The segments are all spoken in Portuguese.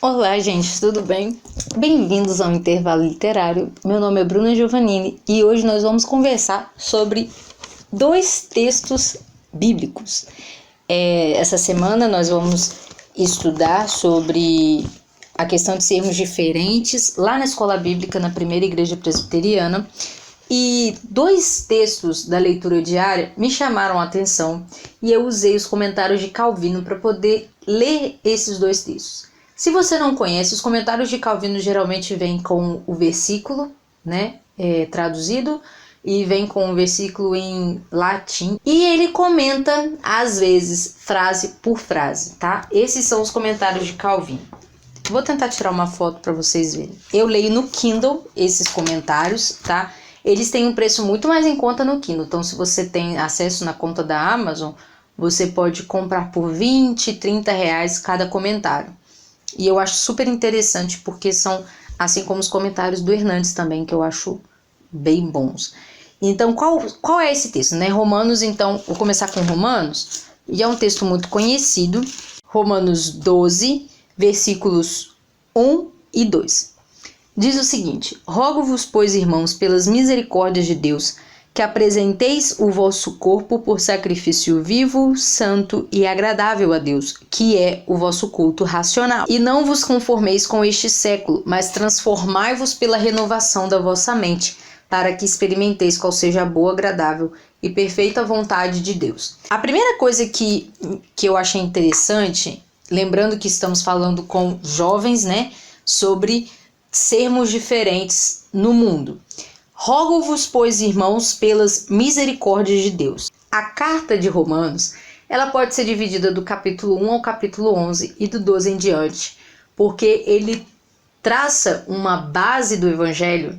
Olá, gente, tudo bem? Bem-vindos ao Intervalo Literário. Meu nome é Bruna Giovannini e hoje nós vamos conversar sobre dois textos bíblicos. Essa semana nós vamos estudar sobre a questão de sermos diferentes lá na Escola Bíblica, na Primeira Igreja Presbiteriana. E dois textos da leitura diária me chamaram a atenção e eu usei os comentários de Calvino para poder ler esses dois textos. Se você não conhece, os comentários de Calvino geralmente vêm com o versículo, traduzido, e vem com o versículo em latim. E ele comenta, às vezes, frase por frase, tá? Esses são os comentários de Calvino. Vou tentar tirar uma foto para vocês verem. Eu leio no Kindle esses comentários, tá? Eles têm um preço muito mais em conta no Kindle. Então, se você tem acesso na conta da Amazon, você pode comprar por 20, 30 reais cada comentário. E eu acho super interessante porque são, assim como os comentários do Hernandes também, que eu acho bem bons. Então, qual é esse texto, né? Romanos, então, vou começar com Romanos, e é um texto muito conhecido, Romanos 12, versículos 1 e 2. Diz o seguinte: rogo-vos, pois, irmãos, pelas misericórdias de Deus, que apresenteis o vosso corpo por sacrifício vivo, santo e agradável a Deus, que é o vosso culto racional. E não vos conformeis com este século, mas transformai-vos pela renovação da vossa mente, para que experimenteis qual seja a boa, agradável e perfeita vontade de Deus. A primeira coisa que eu achei interessante, lembrando que estamos falando com jovens, sobre sermos diferentes no mundo. Rogo-vos, pois, irmãos, pelas misericórdias de Deus. A carta de Romanos, ela pode ser dividida do capítulo 1 ao capítulo 11 e do 12 em diante, porque ele traça uma base do evangelho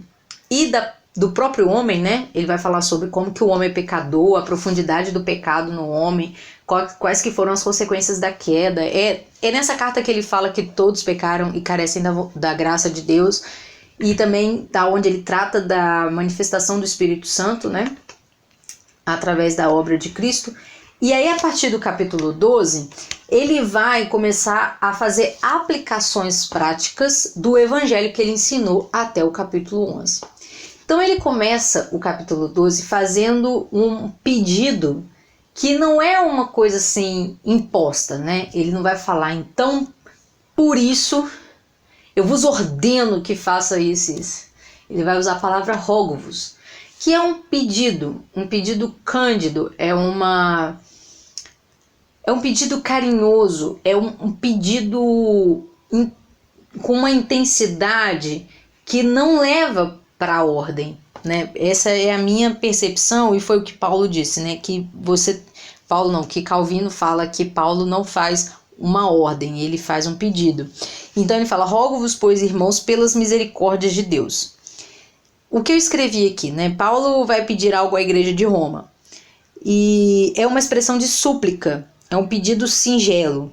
e do próprio homem, Ele vai falar sobre como que o homem é pecador, a profundidade do pecado no homem, quais que foram as consequências da queda. É nessa carta que ele fala que todos pecaram e carecem da graça de Deus. E também tá onde ele trata da manifestação do Espírito Santo, através da obra de Cristo. E aí, a partir do capítulo 12, ele vai começar a fazer aplicações práticas do evangelho que ele ensinou até o capítulo 11. Então, ele começa o capítulo 12 fazendo um pedido que não é uma coisa assim imposta, Ele não vai falar, então, por isso eu vos ordeno que faça isso. Ele vai usar a palavra rogo-vos, que é um pedido cândido, é um pedido carinhoso, é um pedido com uma intensidade que não leva para a ordem, Essa é a minha percepção e foi o que Paulo disse, que Calvino fala que Paulo não faz uma ordem, ele faz um pedido. Então ele fala: rogo-vos, pois, irmãos, pelas misericórdias de Deus. O que eu escrevi aqui, Paulo vai pedir algo à igreja de Roma. E é uma expressão de súplica, é um pedido singelo.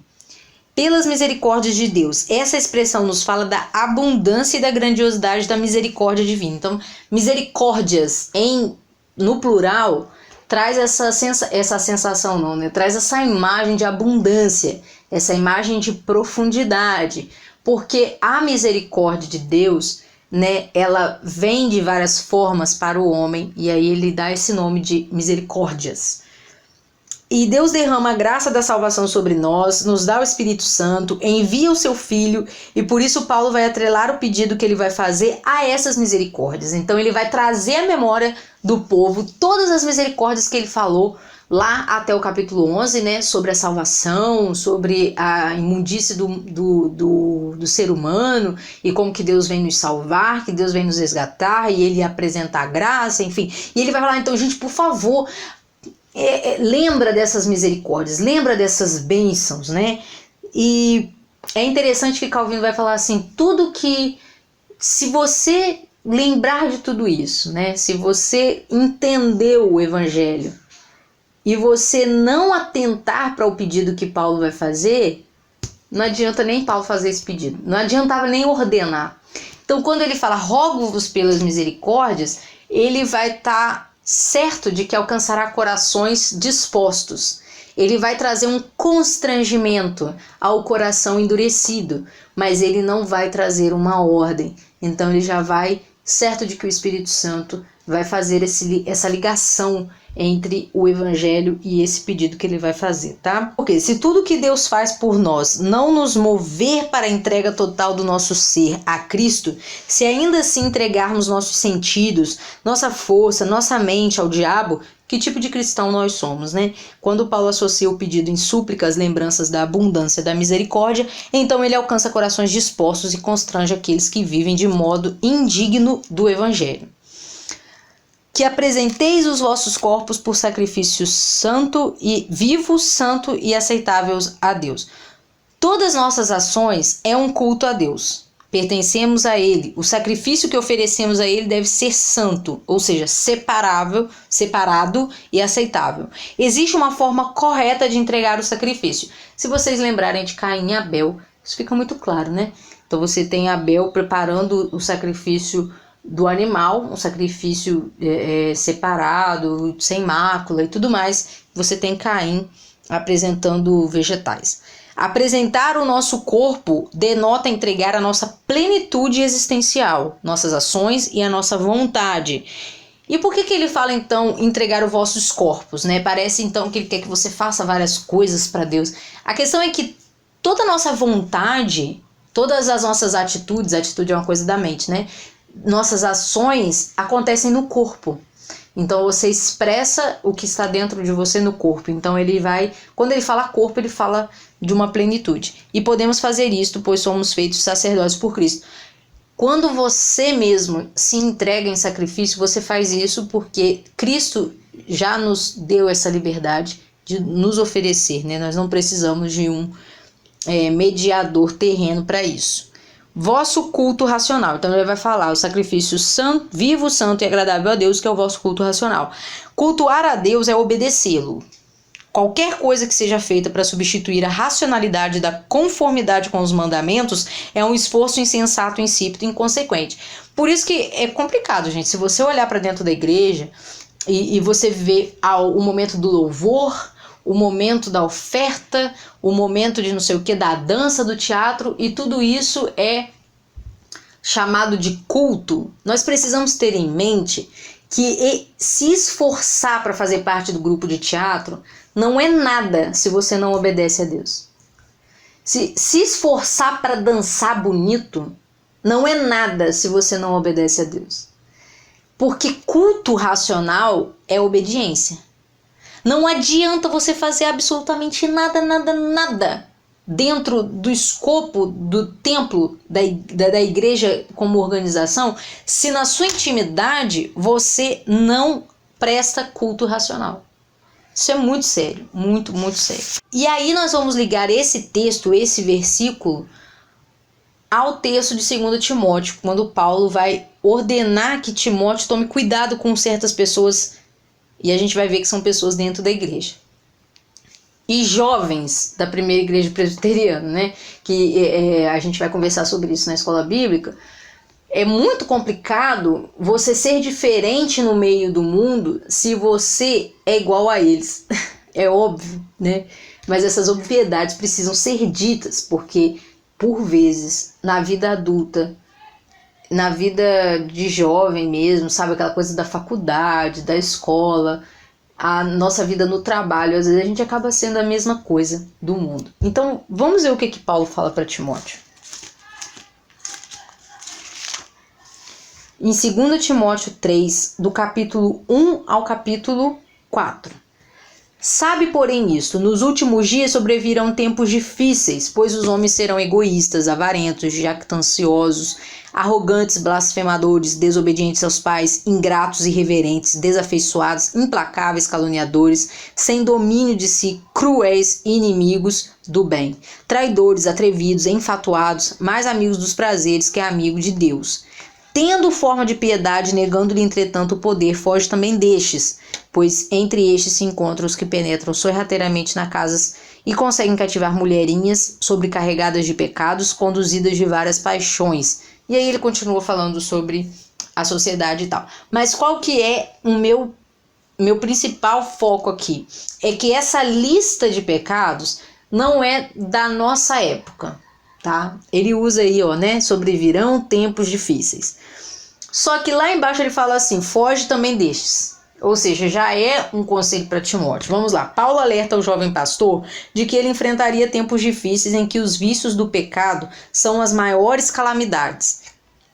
Pelas misericórdias de Deus. Essa expressão nos fala da abundância e da grandiosidade da misericórdia divina. Então, misericórdias no plural traz essa sensação, traz essa imagem de abundância, essa imagem de profundidade, porque a misericórdia de Deus, ela vem de várias formas para o homem, e aí ele dá esse nome de misericórdias. E Deus derrama a graça da salvação sobre nós, nos dá o Espírito Santo, envia o seu Filho, e por isso Paulo vai atrelar o pedido que ele vai fazer a essas misericórdias. Então ele vai trazer à memória do povo todas as misericórdias que ele falou lá até o capítulo 11, sobre a salvação, sobre a imundície do ser humano, e como que Deus vem nos salvar, que Deus vem nos resgatar, e ele apresenta a graça, enfim. E ele vai falar: então, gente, por favor, lembra dessas misericórdias, lembra dessas bênçãos, E é interessante que Calvino vai falar assim: tudo que, se você lembrar de tudo isso, se você entendeu o evangelho e você não atentar para o pedido que Paulo vai fazer, não adianta nem Paulo fazer esse pedido, não adiantava nem ordenar. Então, quando ele fala rogo-vos pelas misericórdias, ele vai estar certo de que alcançará corações dispostos. Ele vai trazer um constrangimento ao coração endurecido, mas ele não vai trazer uma ordem. Então ele já vai certo de que o Espírito Santo vai fazer essa ligação entre o evangelho e esse pedido que ele vai fazer, tá? Porque se tudo que Deus faz por nós não nos mover para a entrega total do nosso ser a Cristo, se ainda assim entregarmos nossos sentidos, nossa força, nossa mente ao diabo, que tipo de cristão nós somos, né? Quando Paulo associa o pedido em súplicas, lembranças da abundância da misericórdia, então ele alcança corações dispostos e constrange aqueles que vivem de modo indigno do evangelho. Que apresenteis os vossos corpos por sacrifício santo e vivo, santo e aceitáveis a Deus. Todas nossas ações é um culto a Deus. Pertencemos a Ele. O sacrifício que oferecemos a Ele deve ser santo, ou seja, separado e aceitável. Existe uma forma correta de entregar o sacrifício. Se vocês lembrarem de Caim e Abel, isso fica muito claro, né? Então você tem Abel preparando o sacrifício do animal, um sacrifício separado, sem mácula e tudo mais. Você tem Caim apresentando vegetais. Apresentar o nosso corpo denota entregar a nossa plenitude existencial, nossas ações e a nossa vontade. E por que ele fala então entregar os vossos corpos, né? Parece então que ele quer que você faça várias coisas para Deus. A questão é que toda a nossa vontade, todas as nossas atitude é uma coisa da mente, né? Nossas ações acontecem no corpo. Então você expressa o que está dentro de você no corpo. Então quando ele fala corpo, ele fala de uma plenitude. E podemos fazer isto, pois somos feitos sacerdotes por Cristo. Quando você mesmo se entrega em sacrifício, você faz isso porque Cristo já nos deu essa liberdade de nos oferecer, né? Nós não precisamos de um mediador terreno para isso. Vosso culto racional. Então ele vai falar o sacrifício santo, vivo, santo e agradável a Deus, que é o vosso culto racional. Cultuar a Deus é obedecê-lo. Qualquer coisa que seja feita para substituir a racionalidade da conformidade com os mandamentos é um esforço insensato, insípido e inconsequente. Por isso que é complicado, gente. Se você olhar para dentro da igreja e você vê o momento do louvor, o momento da oferta, o momento de não sei o que, da dança, do teatro, e tudo isso é chamado de culto. Nós precisamos ter em mente que se esforçar para fazer parte do grupo de teatro não é nada se você não obedece a Deus. Se esforçar para dançar bonito não é nada se você não obedece a Deus. Porque culto racional é obediência. Não adianta você fazer absolutamente nada dentro do escopo do templo da igreja como organização, se na sua intimidade você não presta culto racional. Isso é muito sério, muito sério. E aí nós vamos ligar esse texto, esse versículo, ao texto de 2 Timóteo, quando Paulo vai ordenar que Timóteo tome cuidado com certas pessoas. E a gente vai ver que são pessoas dentro da igreja. E jovens da primeira igreja presbiteriana, né? Que a gente vai conversar sobre isso na escola bíblica. É muito complicado você ser diferente no meio do mundo se você é igual a eles. É óbvio, né? Mas essas obviedades precisam ser ditas, porque, por vezes, na vida adulta, na vida de jovem mesmo, sabe, aquela coisa da faculdade, da escola, a nossa vida no trabalho, às vezes a gente acaba sendo a mesma coisa do mundo. Então, vamos ver o que Paulo fala para Timóteo. Em 2 Timóteo 3, do capítulo 1 ao capítulo 4. Sabe, porém, isto, nos últimos dias sobrevirão tempos difíceis, pois os homens serão egoístas, avarentos, jactanciosos, arrogantes, blasfemadores, desobedientes aos pais, ingratos, irreverentes, desafeiçoados, implacáveis, caluniadores, sem domínio de si, cruéis e inimigos do bem, traidores, atrevidos, enfatuados, mais amigos dos prazeres que amigos de Deus. Tendo forma de piedade, negando-lhe, entretanto, o poder, foge também destes, pois entre estes se encontram os que penetram sorrateiramente nas casas e conseguem cativar mulherinhas sobrecarregadas de pecados, conduzidas de várias paixões. E aí ele continua falando sobre a sociedade e tal. Mas qual que é o meu meu principal foco aqui é que essa lista de pecados não é da nossa época, tá? Ele usa aí, ó, né? Sobrevirão tempos difíceis. Só que lá embaixo ele fala assim: foge também destes. Ou seja, já é um conselho para Timóteo. Vamos lá. Paulo alerta o jovem pastor de que ele enfrentaria tempos difíceis em que os vícios do pecado são as maiores calamidades.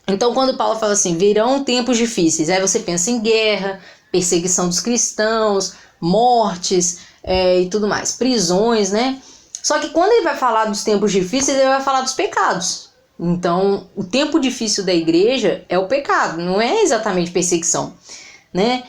Então, quando Paulo fala assim, virão tempos difíceis, aí você pensa em guerra, perseguição dos cristãos, mortes e tudo mais, prisões, né? Só que quando ele vai falar dos tempos difíceis, ele vai falar dos pecados. Então, o tempo difícil da igreja é o pecado, não é exatamente perseguição, né?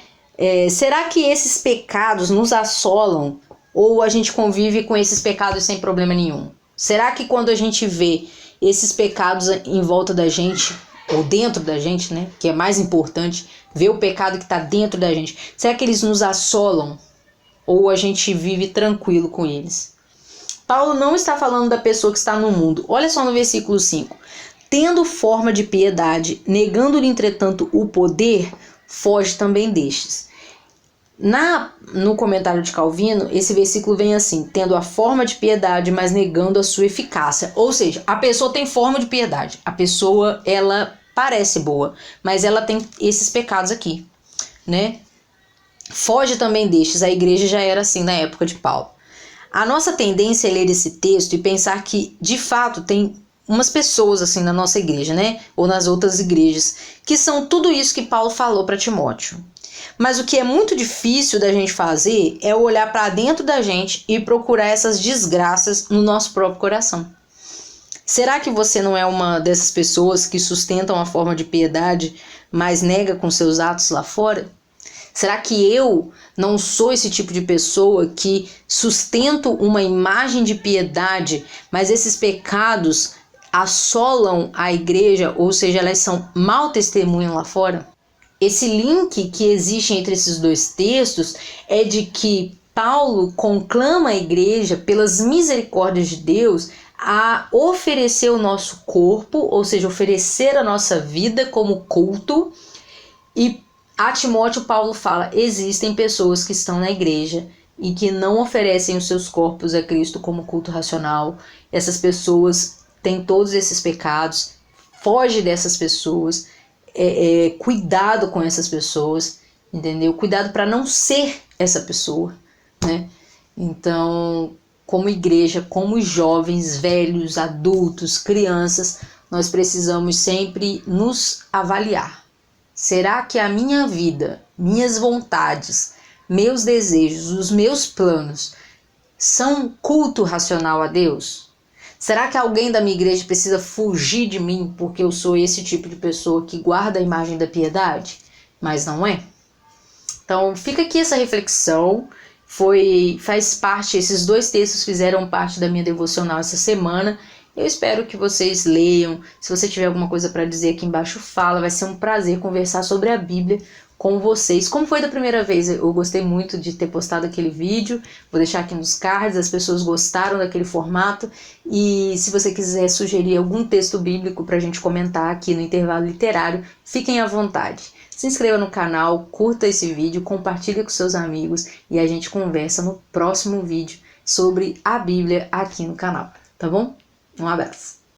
Será que esses pecados nos assolam ou a gente convive com esses pecados sem problema nenhum? Será que quando a gente vê esses pecados em volta da gente, ou dentro da gente, né, que é mais importante, ver o pecado que está dentro da gente, será que eles nos assolam ou a gente vive tranquilo com eles? Paulo não está falando da pessoa que está no mundo. Olha só no versículo 5. Tendo forma de piedade, negando-lhe entretanto o poder, foge também destes. No comentário de Calvino, esse versículo vem assim: tendo a forma de piedade, mas negando a sua eficácia. Ou seja, a pessoa tem forma de piedade. A pessoa, ela parece boa, mas ela tem esses pecados aqui, né? Foge também destes. A igreja já era assim na época de Paulo. A nossa tendência é ler esse texto e pensar que, de fato, tem umas pessoas assim na nossa igreja, né? Ou nas outras igrejas, que são tudo isso que Paulo falou para Timóteo. Mas o que é muito difícil da gente fazer é olhar para dentro da gente e procurar essas desgraças no nosso próprio coração. Será que você não é uma dessas pessoas que sustentam a forma de piedade, mas nega com seus atos lá fora? Será que eu não sou esse tipo de pessoa que sustento uma imagem de piedade, mas esses pecados assolam a igreja, ou seja, elas são mau testemunho lá fora? Esse link que existe entre esses dois textos é de que Paulo conclama a igreja, pelas misericórdias de Deus, a oferecer o nosso corpo, ou seja, oferecer a nossa vida como culto. E a Timóteo, Paulo fala: existem pessoas que estão na igreja e que não oferecem os seus corpos a Cristo como culto racional. Essas pessoas têm todos esses pecados, foge dessas pessoas. Cuidado com essas pessoas, entendeu? Cuidado para não ser essa pessoa, né? Então, como igreja, como jovens, velhos, adultos, crianças, nós precisamos sempre nos avaliar. Será que a minha vida, minhas vontades, meus desejos, os meus planos são culto racional a Deus? Será que alguém da minha igreja precisa fugir de mim porque eu sou esse tipo de pessoa que guarda a imagem da piedade? Mas não é. Então fica aqui essa reflexão. Faz parte, esses dois textos fizeram parte da minha devocional essa semana. Eu espero que vocês leiam. Se você tiver alguma coisa para dizer aqui embaixo, fala. Vai ser um prazer conversar sobre a Bíblia com vocês. Como foi da primeira vez? Eu gostei muito de ter postado aquele vídeo. Vou deixar aqui nos cards. As pessoas gostaram daquele formato. E se você quiser sugerir algum texto bíblico para a gente comentar aqui no intervalo literário, fiquem à vontade. Se inscreva no canal, curta esse vídeo, compartilhe com seus amigos e a gente conversa no próximo vídeo sobre a Bíblia aqui no canal, tá bom? Um abraço!